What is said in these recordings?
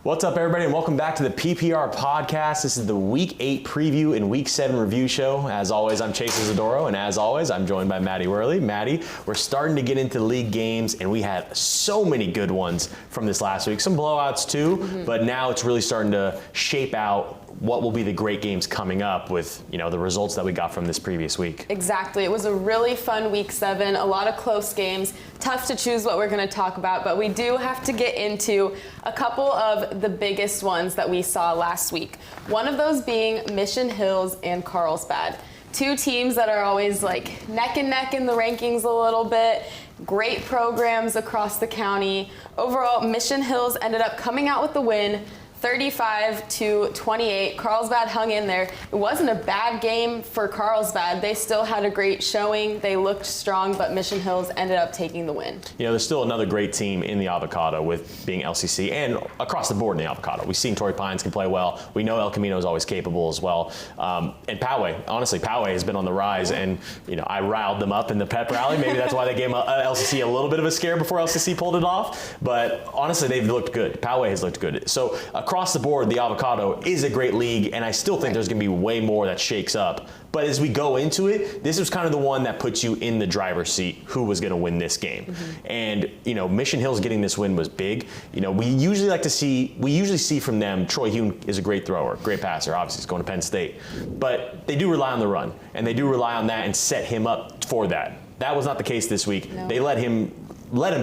What's up, everybody, and welcome back to the PPR podcast. This is the Week 8 preview and Week 7 review show. As always, I'm Chase Izidoro, and as always, I'm joined by Maddy Worley. Maddy, we're starting to get into league games, and we had so many good ones from this last week. Some blowouts too, but now it's really starting to shape out what will be the great games coming up with, the results that we got from this previous week. Exactly. It was a really fun Week 7, a lot of close games. Tough to choose what we're going to talk about, but we do have to get into a couple of the biggest ones that we saw last week. One of those being Mission Hills and Carlsbad. Two teams that are always like neck and neck in the rankings a little bit. Great programs across the county. Overall, Mission Hills ended up coming out with the win, 35-28. Carlsbad hung in there. It wasn't a bad game for Carlsbad. They still had a great showing. They looked strong, but Mission Hills ended up taking the win. There's still another great team in the Avocado with being LCC and across the board in the Avocado. We've seen Torrey Pines can play well. We know El Camino is always capable as well. And Poway, honestly, Poway has been on the rise, and I riled them up in the pep rally. Maybe that's why they gave LCC a little bit of a scare before LCC pulled it off. But honestly, they've looked good. Poway has looked good. So across the board, the Avocado is a great league, and I still think there's going to be way more that shakes up. But as we go into it, this was kind of the one that puts you in the driver's seat who was going to win this game. And, Mission Hills getting this win was big. We usually see from them, Troy Hune is a great thrower, great passer. Obviously, he's going to Penn State. But they do rely on the run, and they do rely on that and set him up for that. That was not the case this week. No. They let him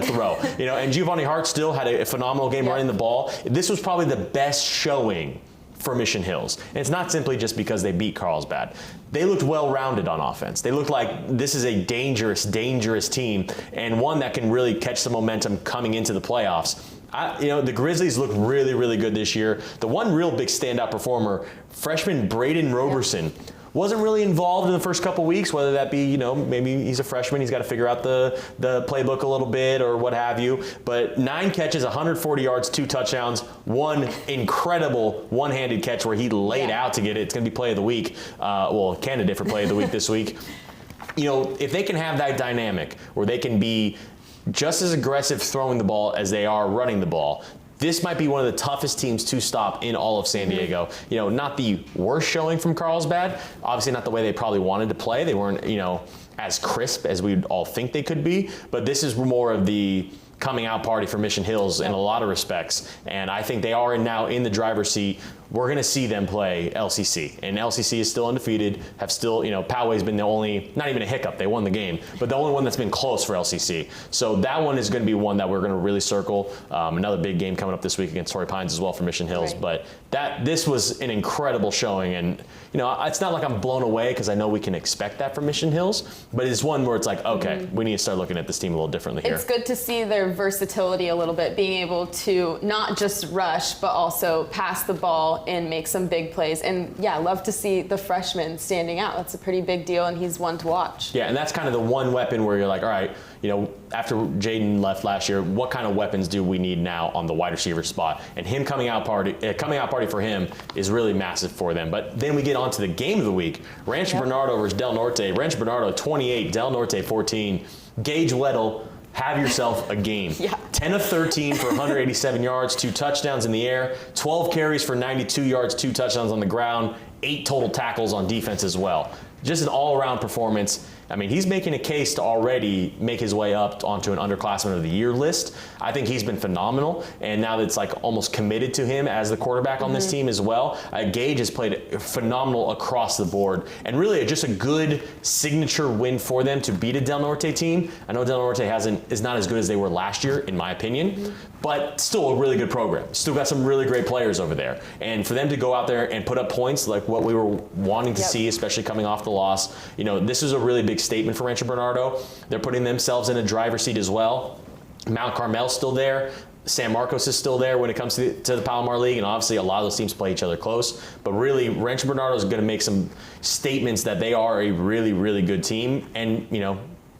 throw. And Giovanni Hart still had a phenomenal game running the ball. This was probably the best showing for Mission Hills. And it's not simply just because they beat Carlsbad. They looked well-rounded on offense. They looked like this is a dangerous, dangerous team, and one that can really catch some momentum coming into the playoffs. The Grizzlies look really, really good this year. The one real big standout performer, freshman Braden Roberson, wasn't really involved in the first couple weeks, whether that be, maybe he's a freshman, he's got to figure out the playbook a little bit or what have you. But 9 catches, 140 yards, 2 touchdowns, one incredible one-handed catch where he laid out to get it. It's going to be play of the week, candidate for play of the week this week. If they can have that dynamic where they can be just as aggressive throwing the ball as they are running the ball, this might be one of the toughest teams to stop in all of San Diego. Not the worst showing from Carlsbad. Obviously not the way they probably wanted to play. They weren't, as crisp as we'd all think they could be. But this is more of the coming out party for Mission Hills in a lot of respects. And I think they are now in the driver's seat. We're going to see them play LCC. And LCC is still undefeated, have still, Poway's been the only, not even a hiccup, they won the game, but the only one that's been close for LCC. So that one is going to be one that we're going to really circle. Another big game coming up this week against Torrey Pines as well for Mission Hills. Right. But this was an incredible showing. And, it's not like I'm blown away because I know we can expect that from Mission Hills, but it's one where it's like, okay, we need to start looking at this team a little differently here. It's good to see their versatility a little bit, being able to not just rush, but also pass the ball and make some big plays. And love to see the freshman standing out. That's a pretty big deal, and he's one to watch. Yeah, and that's kind of the one weapon where you're like, all right, after Jaden left last year, what kind of weapons do we need now on the wide receiver spot? And him coming out party for him is really massive for them. But then we get on to the game of the week. Rancho Bernardo versus Del Norte. Rancho Bernardo 28, Del Norte 14. Gage Weddle, have yourself a game. 10 of 13 for 187 yards, 2 touchdowns in the air, 12 carries for 92 yards, 2 touchdowns on the ground, 8 total tackles on defense as well. Just an all-around performance. I mean, he's making a case to already make his way up onto an underclassman of the year list. I think he's been phenomenal, and now that it's like almost committed to him as the quarterback on this team as well. Gage has played phenomenal across the board, and really just a good signature win for them to beat a Del Norte team. I know Del Norte is not as good as they were last year, in my opinion, but still a really good program. Still got some really great players over there, and for them to go out there and put up points like what we were wanting to see, especially coming off the loss, this is a really big statement for Rancho Bernardo. They're putting themselves in a driver's seat as well. Mount Carmel's still there. San Marcos is still there when it comes to the Palomar League, and obviously a lot of those teams play each other close. But really, Rancho Bernardo is going to make some statements that they are a really, really good team. And,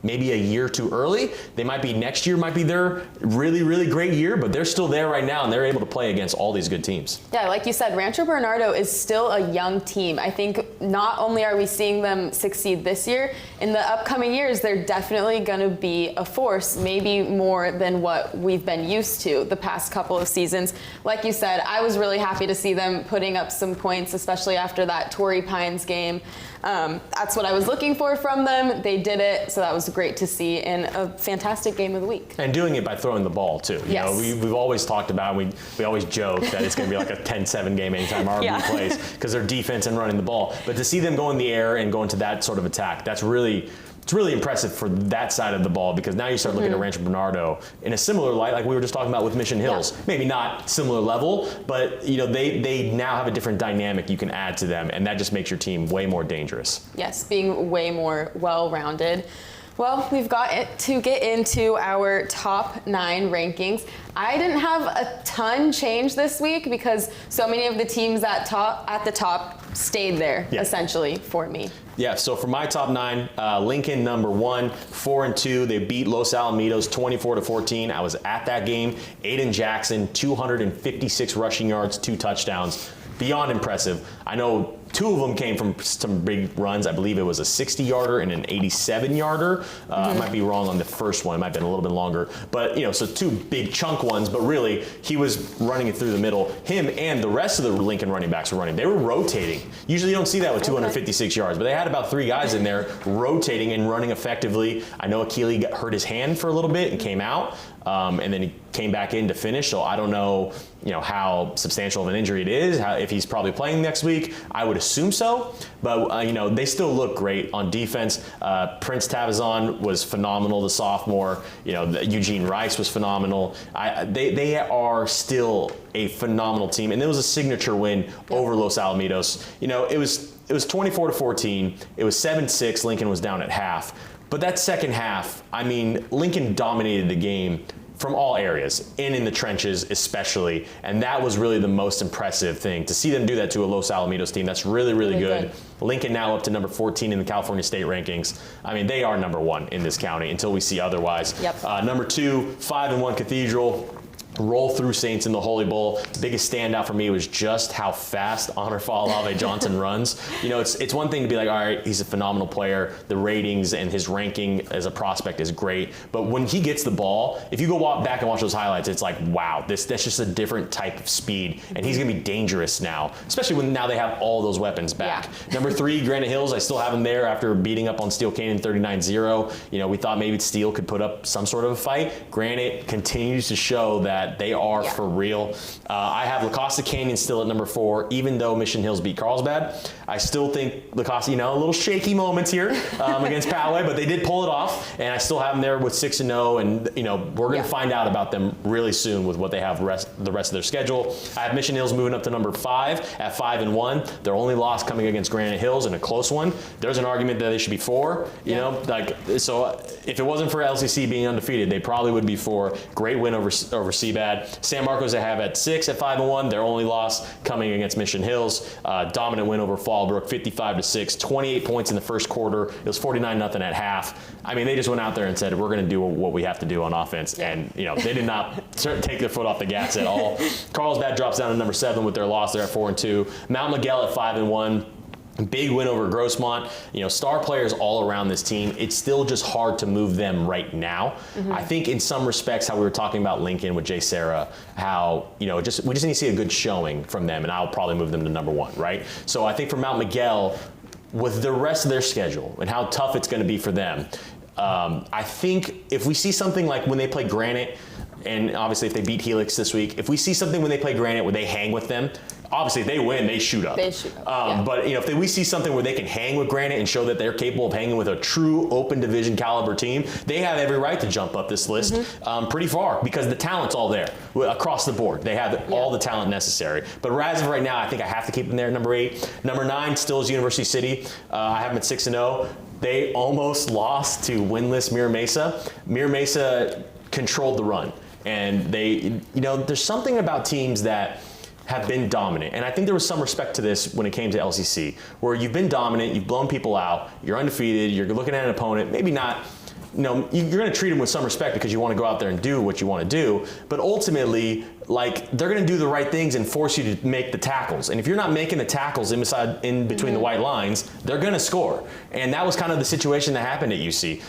maybe a year too early. They might be next year, might be their really, really great year, but they're still there right now, and they're able to play against all these good teams. Yeah, like you said, Rancho Bernardo is still a young team. I think not only are we seeing them succeed this year, in the upcoming years, they're definitely going to be a force, maybe more than what we've been used to the past couple of seasons. Like you said, I was really happy to see them putting up some points, especially after that Torrey Pines game. That's what I was looking for from them. They did it, so that was great to see in a fantastic game of the week. And doing it by throwing the ball, too. You Yes. know, we've always talked about, we always joke that it's going to be like a 10-7 game anytime RB plays because their defense and running the ball. But to see them go in the air and go into that sort of attack, it's really impressive for that side of the ball, because now you start looking at Rancho Bernardo in a similar light, like we were just talking about with Mission Hills. Yeah. Maybe not similar level, but you know they now have a different dynamic you can add to them, and that just makes your team way more dangerous. Yes, being way more well-rounded. Well, we've got to get into our top 9 rankings. I didn't have a ton change this week because so many of the teams at the top stayed there, essentially, for me. Yeah, so for my top 9, Lincoln number 1, 4-2. They beat Los Alamitos 24-14. I was at that game. Aiden Jackson, 256 rushing yards, 2 touchdowns. Beyond impressive. I know 2 of them came from some big runs. I believe it was a 60-yarder and an 87-yarder. I might be wrong on the first one. It might have been a little bit longer. But, you know, so 2 big chunk ones. But really, he was running it through the middle. Him and the rest of the Lincoln running backs were running. They were rotating. Usually you don't see that with 256 yards. But they had about 3 guys in there rotating and running effectively. I know Akili hurt his hand for a little bit and came out. And then he came back in to finish. So I don't know, how substantial of an injury it is, if he's probably playing next week. I would assume so. But, they still look great on defense. Prince Tavazon was phenomenal, the sophomore. Eugene Rice was phenomenal. They are still a phenomenal team. And it was a signature win over Los Alamitos. It was 24-14. It was 7-6. Lincoln was down at half. But that second half, Lincoln dominated the game from all areas, and in the trenches especially, and that was really the most impressive thing. To see them do that to a Los Alamitos team, that's really, really good. Lincoln now up to number 14 in the California State rankings. They are number 1 in this county until we see otherwise. Number 2, 5-1 Cathedral. Roll through Saints in the Holy Bowl. The biggest standout for me was just how fast Honor Falave Johnson runs. It's one thing to be like, all right, he's a phenomenal player. The ratings and his ranking as a prospect is great. But when he gets the ball, if you go back and watch those highlights, it's like, wow, that's just a different type of speed. And he's going to be dangerous now, especially when now they have all those weapons back. Number 3, Granite Hills. I still have him there after beating up on Steel Canyon 39-0. We thought maybe Steel could put up some sort of a fight. Granite continues to show that they are for real. I have La Costa Canyon still at number 4, even though Mission Hills beat Carlsbad. I still think La Costa, a little shaky moments here against Poway, but they did pull it off, and I still have them there with 6-0, and we're going to find out about them really soon with what they have the rest of their schedule. I have Mission Hills moving up to number 5 at 5-1. Their only loss coming against Granite Hills in a close one. There's an argument that they should be 4. So if it wasn't for LCC being undefeated, they probably would be 4. Great win over CBAD. San Marcos I have at 6 at 5-1. Their only loss coming against Mission Hills. Dominant win over Fallbrook, 55-6. 28 points in the first quarter. It was 49-0 at half. They just went out there and said, we're going to do what we have to do on offense. And, they did not take their foot off the gas at all. Carlsbad drops down to number 7 with their loss. They're at 4-2. Mount Miguel at 5-1. Big win over Grossmont. Star players all around this team. It's still just hard to move them right now. I think in some respects, how we were talking about Lincoln with Jay Sarah, how, we just need to see a good showing from them, and I'll probably move them to number 1, right? So I think for Mount Miguel, with the rest of their schedule and how tough it's going to be for them, I think if we see something like when they play Granite, and obviously if they beat Helix this week, if we see something when they play Granite where they hang with them, obviously if they win, they shoot up. But if we see something where they can hang with Granite and show that they're capable of hanging with a true open division caliber team, they have every right to jump up this list pretty far, because the talent's all there across the board. They have all the talent necessary. But as of right now, I think I have to keep them there at number 8. Number 9 still is University City. I have them at 6-0. They almost lost to winless Mira Mesa. Mira Mesa controlled the run. And they, there's something about teams that have been dominant. And I think there was some respect to this when it came to LCC, where you've been dominant, you've blown people out, you're undefeated, you're looking at an opponent, maybe not you're going to treat them with some respect because you want to go out there and do what you want to do. But ultimately, like, they're going to do the right things and force you to make the tackles. And if you're not making the tackles in between the white lines, they're going to score. And that was kind of the situation that happened at UC.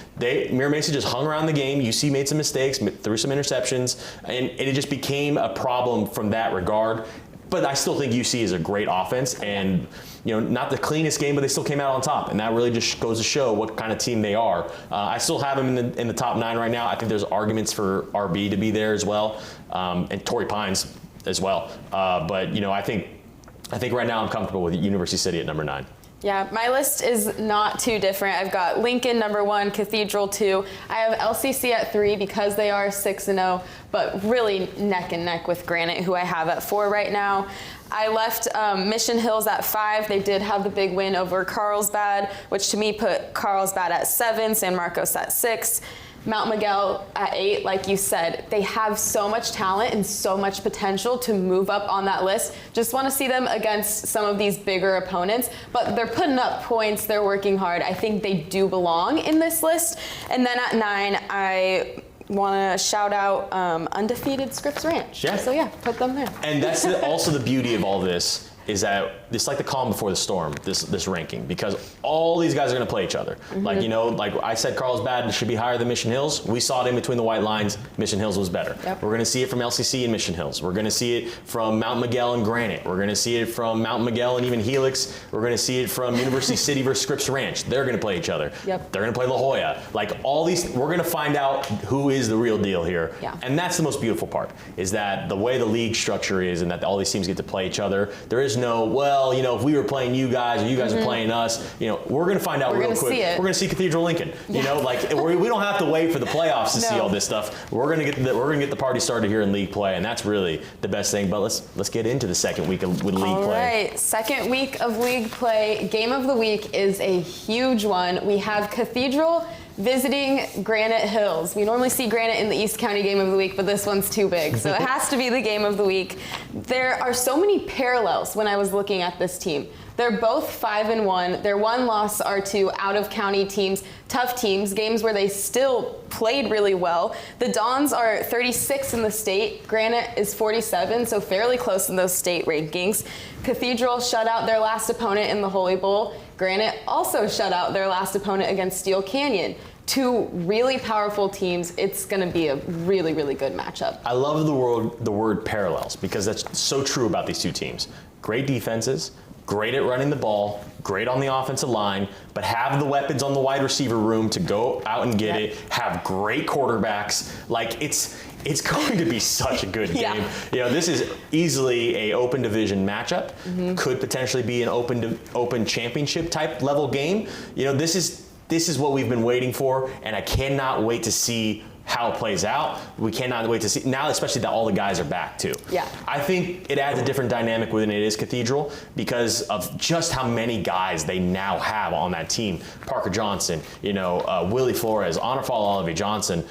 Mira Mesa just hung around the game. UC made some mistakes, threw some interceptions, and it just became a problem from that regard. But I still think UC is a great offense, and not the cleanest game, but they still came out on top, and that really just goes to show what kind of team they are. I still have them in the top 9 right now. I think there's arguments for RB to be there as well, and Torrey Pines as well. But I think right now I'm comfortable with University City at number 9. Yeah, my list is not too different. I've got Lincoln number 1, Cathedral 2. I have LCC at 3 because they are 6-0, but really neck and neck with Granite, who I have at 4 right now. I left Mission Hills at 5. They did have the big win over Carlsbad, which to me put Carlsbad at 7, San Marcos at 6. Mount Miguel at 8, like you said, they have so much talent and so much potential to move up on that list. Just want to see them against some of these bigger opponents, but they're putting up points, they're working hard. I think they do belong in this list. And then at 9, I want to shout out undefeated Scripps Ranch. Yeah. So yeah, put them there. And that's also the beauty of all this, is that it's like the calm before the storm, this ranking, because all these guys are going to play each other. Like, like I said, Carlsbad should be higher than Mission Hills. We saw it in between the white lines. Mission Hills was better. Yep. We're going to see it from LCC and Mission Hills. We're going to see it from Mount Miguel and Granite. We're going to see it from Mount Miguel and even Helix. We're going to see it from University City versus Scripps Ranch. They're going to play each other. Yep. They're going to play La Jolla. Like, all these, we're going to find out who is the real deal here. Yeah. And that's the most beautiful part, is that the way the league structure is, and that all these teams get to play each other. There is no, if we were playing you guys or you guys are playing us, we're going to find out real quick. We're going to see Cathedral Lincoln. We don't have to wait for the playoffs to see all this stuff. We're going to get the party started here in league play, and that's really the best thing. But let's get into the second week with league play. All right, second week of league play. Game of the week is a huge one. We have Cathedral visiting Granite Hills. We normally see Granite in the East County Game of the Week, but this one's too big, so it has to be the Game of the Week. There are so many parallels when I was looking at this team. They're both 5-1. Their one loss are to out-of-county teams, tough teams, games where they still played really well. The Dons are 36 in the state. Granite is 47, so fairly close in those state rankings. Cathedral shut out their last opponent in the Holy Bowl. Granite also shut out their last opponent against Steel Canyon. Two really powerful teams. It's going to be a really, really good matchup. I love the word parallels, because that's so true about these two teams. Great defenses, great at running the ball, great on the offensive line, but have the weapons on the wide receiver room to go out and get it, have great quarterbacks. Like, it's going to be such a good game. This is easily a open division matchup. Could potentially be an open championship type level game. This is what we've been waiting for, and I cannot wait to see how it plays out. We cannot wait to see, now especially that all the guys are back too. Yeah. I think it adds a different dynamic within it is Cathedral, because of just how many guys they now have on that team. Parker Johnson, Willie Flores, Honorfall Olivia Johnson.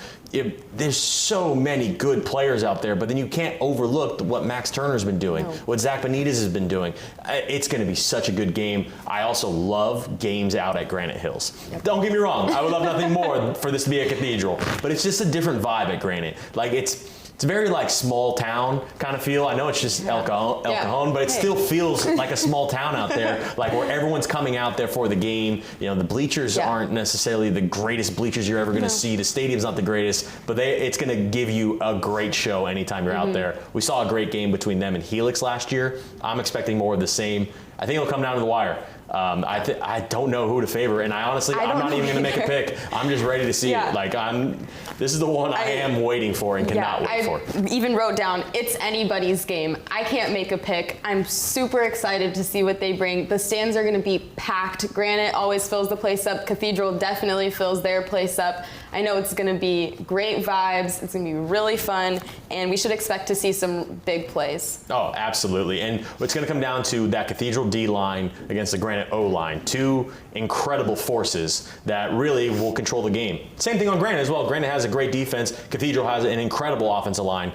There's so many good players out there, but then you can't overlook what Max Turner's been doing, what Zach Benitez has been doing. It's going to be such a good game. I also love games out at Granite Hills. Don't get me wrong, I would love nothing more for this to be a Cathedral, but it's just a different vibe at Granite. Like, it's very like small town kind of feel. I know it's just El Cajon, but it still feels like a small town out there, like where everyone's coming out there for the game. The bleachers aren't necessarily the greatest bleachers you're ever going to see. The stadium's not the greatest, but it's going to give you a great show anytime you're out there. We saw a great game between them and Helix last year. I'm expecting more of the same. I think it'll come down to the wire. I don't know who to favor, and I'm not even going to make a pick. I'm just ready to see it. Like, this is the one I am waiting for and cannot wait for. I even wrote down, it's anybody's game. I can't make a pick. I'm super excited to see what they bring. The stands are going to be packed. Granite always fills the place up. Cathedral definitely fills their place up. I know it's going to be great vibes. It's going to be really fun, and we should expect to see some big plays. Oh, absolutely. And it's going to come down to that Cathedral D line against the Granite O line. Two incredible forces that really will control the game. Same thing on Granite as well. Granite has a great defense. Cathedral has an incredible offensive line.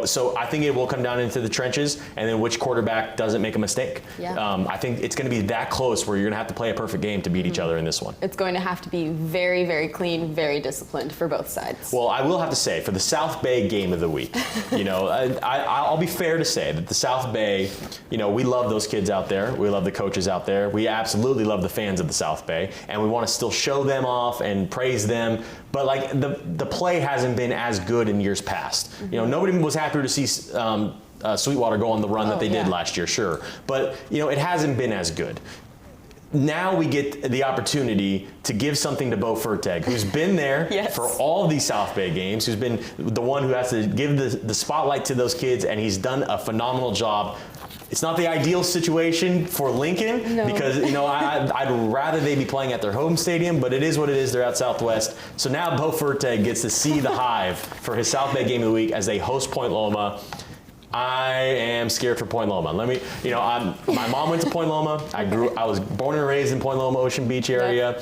So I think it will come down into the trenches, and then which quarterback doesn't make a mistake. I think it's going to be that close where you're going to have to play a perfect game to beat each other in this one. It's going to have to be very, very clean, very disciplined. disciplined for both sides. Well, I will have to say, for the South Bay game of the week, I'll be fair to say that the South Bay, we love those kids out there. We love the coaches out there. We absolutely love the fans of the South Bay, and we want to still show them off and praise them. But like the play hasn't been as good in years past. Mm-hmm. Nobody was happy to see Sweetwater go on the run that they did last year, sure. But it hasn't been as good. Now we get the opportunity to give something to Bo Furteg, who's been there for all of these South Bay games, who's been the one who has to give the spotlight to those kids, and he's done a phenomenal job. It's not the ideal situation for Lincoln because, I'd rather they be playing at their home stadium, but it is what it is. They're at Southwest. So now Bo Furteg gets to see the Hive for his South Bay game of the week as they host Point Loma. I am scared for Point Loma. My mom went to Point Loma. I was born and raised in Point Loma, Ocean Beach area.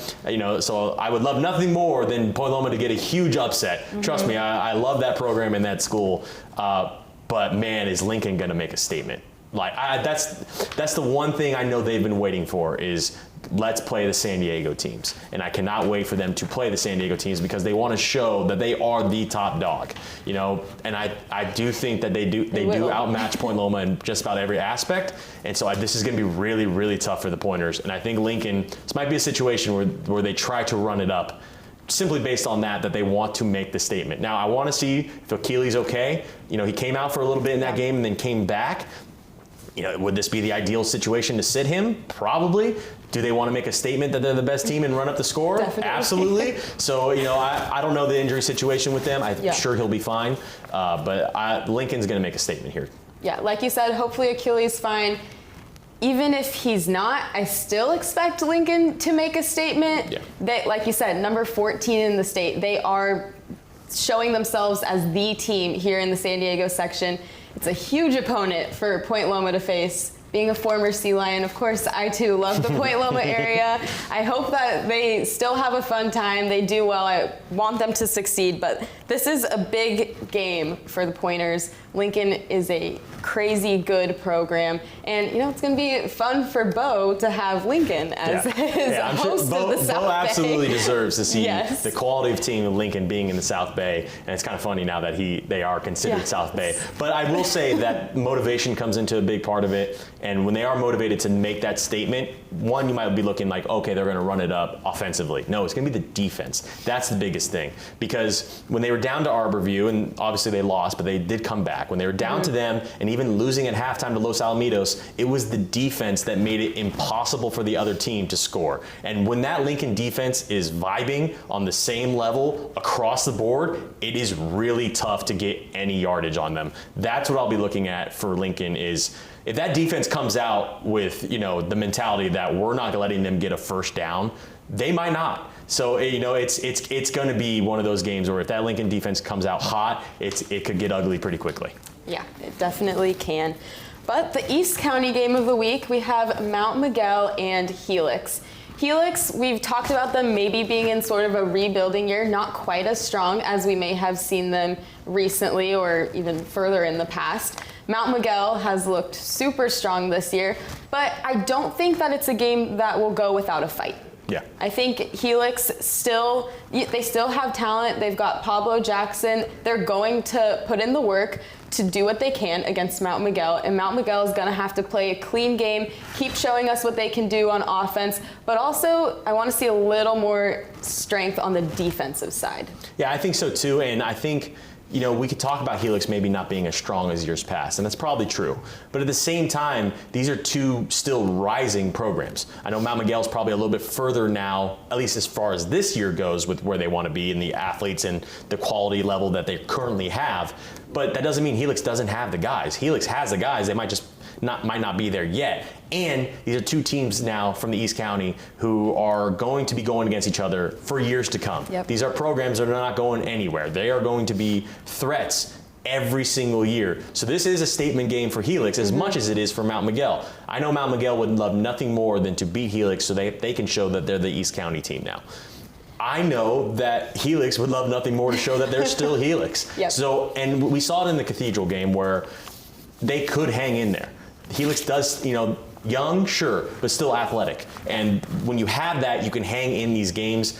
So I would love nothing more than Point Loma to get a huge upset. Mm-hmm. Trust me, I love that program and that school. But man, is Lincoln going to make a statement? That's the one thing I know they've been waiting for is let's play the San Diego teams. And I cannot wait for them to play the San Diego teams because they want to show that they are the top dog. And I do think that they do outmatch Point Loma in just about every aspect. And so this is going to be really, really tough for the Pointers. And I think Lincoln, this might be a situation where they try to run it up simply based on that they want to make the statement. Now, I want to see if Achilles okay. He came out for a little bit in that game and then came back. Would this be the ideal situation to sit him? Probably. Do they want to make a statement that they're the best team and run up the score? Definitely. Absolutely. So, I don't know the injury situation with them. I'm sure he'll be fine. But Lincoln's going to make a statement here. Yeah, like you said, hopefully Achilles fine. Even if he's not, I still expect Lincoln to make a statement. Yeah. They, like you said, number 14 in the state. They are showing themselves as the team here in the San Diego section. It's a huge opponent for Point Loma to face. Being a former Sea Lion, of course, I too love the Point Loma area. I hope that they still have a fun time. They do well. I want them to succeed, but this is a big game for the Pointers. Lincoln is a crazy good program, and it's going to be fun for Bo to have Lincoln as his host of the South Bay. Bo absolutely deserves to see the quality of team of Lincoln being in the South Bay, and it's kind of funny now that they are considered South Bay. But I will say that motivation comes into a big part of it, and when they are motivated to make that statement, one, you might be looking like, okay, they're going to run it up offensively. No, it's going to be the defense. That's the biggest thing, because when they were down to Arborview, and obviously they lost, but they did come back. When they were down to them and even losing at halftime to Los Alamitos, it was the defense that made it impossible for the other team to score. And when that Lincoln defense is vibing on the same level across the board, it is really tough to get any yardage on them. That's what I'll be looking at for Lincoln is if that defense comes out with, the mentality that we're not letting them get a first down, they might not. So, it's going to be one of those games where if that Lincoln defense comes out hot, it could get ugly pretty quickly. Yeah, it definitely can. But the East County game of the week, we have Mount Miguel and Helix. Helix, we've talked about them maybe being in sort of a rebuilding year, not quite as strong as we may have seen them recently or even further in the past. Mount Miguel has looked super strong this year, but I don't think that it's a game that will go without a fight. Yeah. I think Helix they still have talent. They've got Pablo Jackson. They're going to put in the work to do what they can against Mount Miguel, and Mount Miguel is going to have to play a clean game, keep showing us what they can do on offense, but also I want to see a little more strength on the defensive side. Yeah, I think so too, and I think we could talk about Helix maybe not being as strong as years past, and that's probably true. But at the same time, these are two still rising programs. I know Mount Miguel's probably a little bit further now, at least as far as this year goes, with where they want to be and the athletes and the quality level that they currently have. But that doesn't mean Helix doesn't have the guys. Helix has the guys. They might not be there yet. And these are two teams now from the East County who are going to be going against each other for years to come. Yep. These are programs that are not going anywhere. They are going to be threats every single year. So this is a statement game for Helix as much as it is for Mount Miguel. I know Mount Miguel would love nothing more than to beat Helix so they can show that they're the East County team now. I know that Helix would love nothing more to show that they're still Helix. Yep. So, and we saw it in the Cathedral game where they could hang in there. Helix does, young, sure, but still athletic. And when you have that, you can hang in these games.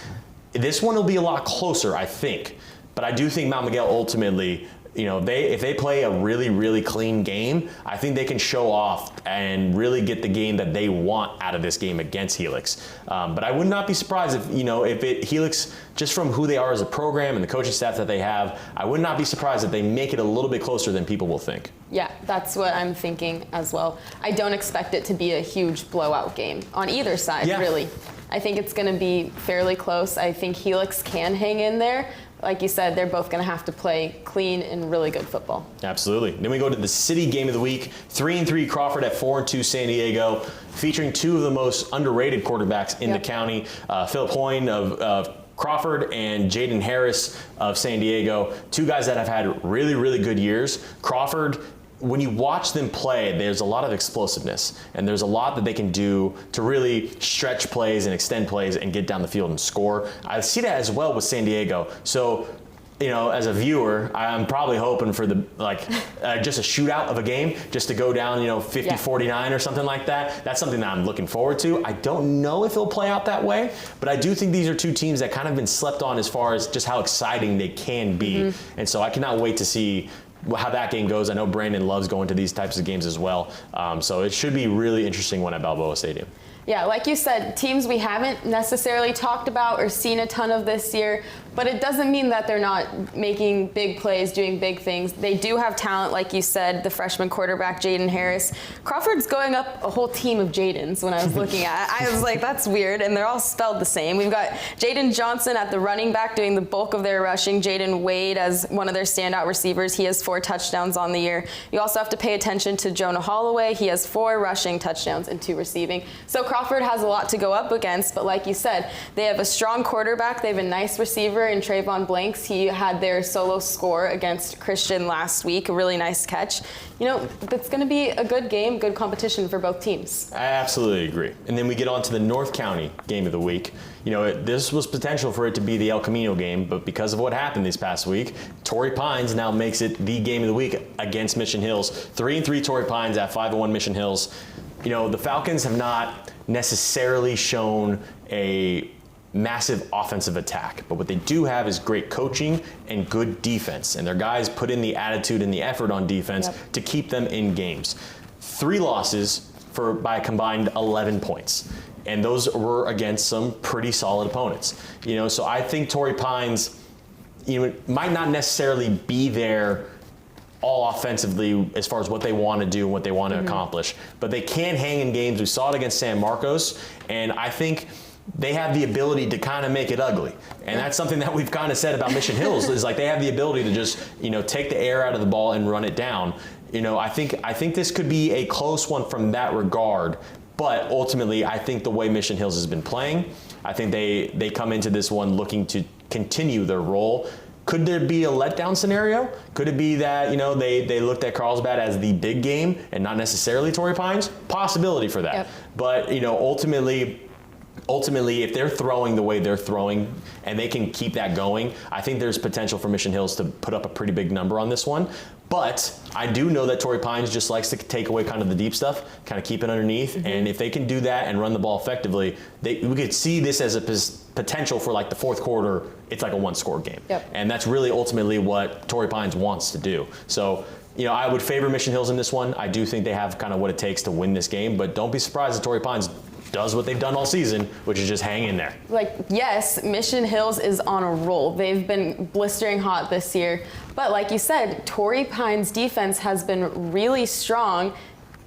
This one will be a lot closer, I think. But I do think Mount Miguel ultimately, if they play a really, really clean game, I think they can show off and really get the game that they want out of this game against Helix. But I would not be surprised if Helix, just from who they are as a program and the coaching staff that they have, I would not be surprised if they make it a little bit closer than people will think. Yeah, that's what I'm thinking as well. I don't expect it to be a huge blowout game on either side, really. I think it's going to be fairly close. I think Helix can hang in there. Like you said, they're both going to have to play clean and really good football. Absolutely. Then we go to the city game of the week. 3-3 Crawford at 4-2 San Diego, featuring two of the most underrated quarterbacks in the county, Philip Hoyne of Crawford and Jaden Harris of San Diego. Two guys that have had really, really good years. Crawford, when you watch them play, there's a lot of explosiveness, and there's a lot that they can do to really stretch plays and extend plays and get down the field and score. I see that as well with San Diego. So, as a viewer, I'm probably hoping for just a shootout of a game, just to go down, 50-49 or something like that. That's something that I'm looking forward to. I don't know if it'll play out that way, but I do think these are two teams that kind of been slept on as far as just how exciting they can be. And so I cannot wait to see how that game goes. I know Brandon loves going to these types of games as well. So it should be really interesting one at Balboa Stadium. Yeah, like you said, teams we haven't necessarily talked about or seen a ton of this year, but it doesn't mean that they're not making big plays, doing big things. They do have talent, like you said, the freshman quarterback, Jaden Harris. Crawford's going up a whole team of Jadens when I was looking at it. I was like, that's weird, and they're all spelled the same. We've got Jaden Johnson at the running back doing the bulk of their rushing, Jaden Wade as one of their standout receivers. He has 4 touchdowns on the year. You also have to pay attention to Jonah Holloway. He has 4 rushing touchdowns and 2 receiving. So Crawford has a lot to go up against, but like you said, they have a strong quarterback. They have a nice receiver in Trayvon Blanks. He had their solo score against Christian last week, a really nice catch. That's going to be a good game, good competition for both teams. I absolutely agree. And then we get on to the North County game of the week. This was potential for it to be the El Camino game, but because of what happened this past week, Torrey Pines now makes it the game of the week against Mission Hills. 3-3 Torrey Pines at 5-1 Mission Hills. The Falcons have not necessarily shown a massive offensive attack, but what they do have is great coaching and good defense, and their guys put in the attitude and the effort on defense to keep them in games. 3 losses by a combined 11 points, and those were against some pretty solid opponents. So I think Torrey Pines might not necessarily be there all offensively as far as what they want to do and what they want to accomplish, but they can hang in games. We saw it against San Marcos, and I think they have the ability to kind of make it ugly. And that's something that we've kind of said about Mission Hills is they have the ability to just, take the air out of the ball and run it down. I think this could be a close one from that regard, but ultimately I think the way Mission Hills has been playing, I think they come into this one looking to continue their role. Could there be a letdown scenario? Could it be that, they looked at Carlsbad as the big game and not necessarily Torrey Pines? Possibility for that. But, ultimately, if they're throwing the way they're throwing and they can keep that going, I think there's potential for Mission Hills to put up a pretty big number on this one. But I do know that Torrey Pines just likes to take away kind of the deep stuff, kind of keep it underneath. And if they can do that and run the ball effectively, we could see this as a potential for the fourth quarter. It's like a 1-score game. And that's really ultimately what Torrey Pines wants to do. So, I would favor Mission Hills in this one. I do think they have kind of what it takes to win this game, but don't be surprised if Torrey Pines does what they've done all season, which is just hang in there. Yes, Mission Hills is on a roll. They've been blistering hot this year. But like you said, Torrey Pines' defense has been really strong,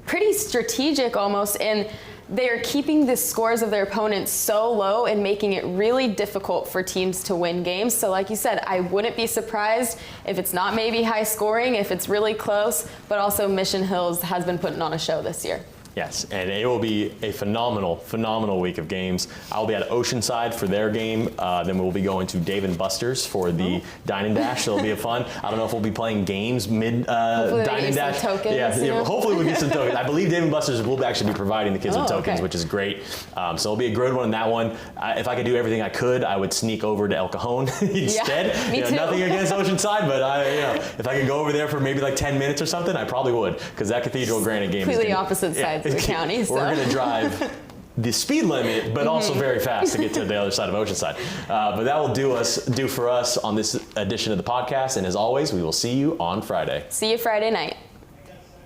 pretty strategic almost, and they're keeping the scores of their opponents so low and making it really difficult for teams to win games. So like you said, I wouldn't be surprised if it's not maybe high scoring, if it's really close, but also Mission Hills has been putting on a show this year. Yes, and it will be a phenomenal, phenomenal week of games. I'll be at Oceanside for their game. Then we'll be going to Dave & Buster's for the Dine and Dash. So it'll be a fun. I don't know if we'll be playing games mid Dine and Dash. Some tokens, hopefully we'll get some tokens. I believe Dave & Buster's will actually be providing the kids with tokens, which is great. So it'll be a good one in that one. If I could do everything I could, I would sneak over to El Cajon instead. Me too. Nothing against Oceanside, but if I could go over there for maybe 10 minutes or something, I probably would, because that Cathedral Granite game completely is opposite sides of the county. So. We're going to drive the speed limit, but also very fast to get to the other side of Oceanside. But that will do for us on this edition of the podcast. And as always, we will see you on Friday. See you Friday night.